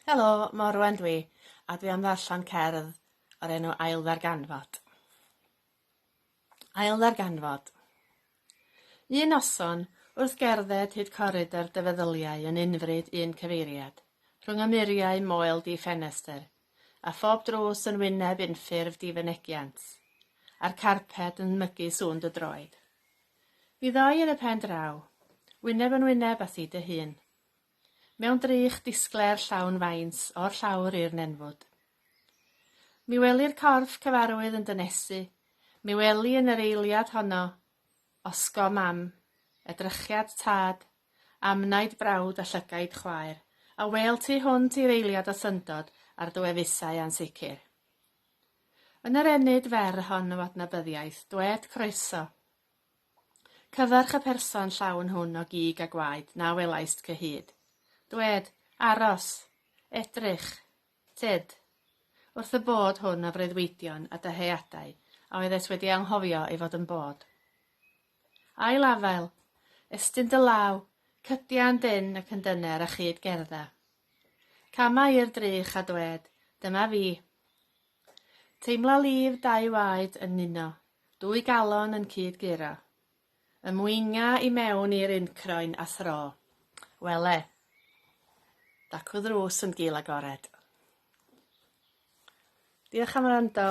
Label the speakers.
Speaker 1: Helo, Morwen dwi, a dwi am ddarllen cerdd o'r enw Ail Ddarganfod. Ail Ddarganfod. Un noson, wrth gerdded hyd corridor dy feddyliau yn unfryd un cyfeiriad, rhwng y muriau moel di ffenestr, a phob drws yn wyneb unffurf di fynegiant, a'r carped yn mygu sŵn dy droed. Bu ddoi yn y pen draw, wyneb yn wyneb a thi dy hun. Mewn drych disgler llawn fains o'r llawr i'r nenfwd. Mi welir corff cyfarwydd yn dynesu, mi weli yn yr eiliad honno, osgo mam, edrychiad tad, amnaid brawd a llygaid chwaer, a wel tu hwnt i'r eiliad o syndod a'r dwefusau ansicr. Yn yr enid fer hon o adnabyddiaeth, dwed croeso. Cyfarch y person llawn hwn o gig a gwaed, na welaist cyhyd. Dwed, aros, edrych, tyd, wrth y bod hwn o freuddwydion a dyheadau, a oeddet wedi anghofio ei fod yn bod. Ail afael, estyn dy law, cydian dyn ac yn dyner a chyd gerdda. Cama i'r drych a dwed, dyma fi. Teimla lif dau waed yn nuno, dwy galon yn cyd guro. Ymwynga i mewn i'r uncroen a thro. Wele. Dacw ddrws yn gul agored. Diolch am wrando.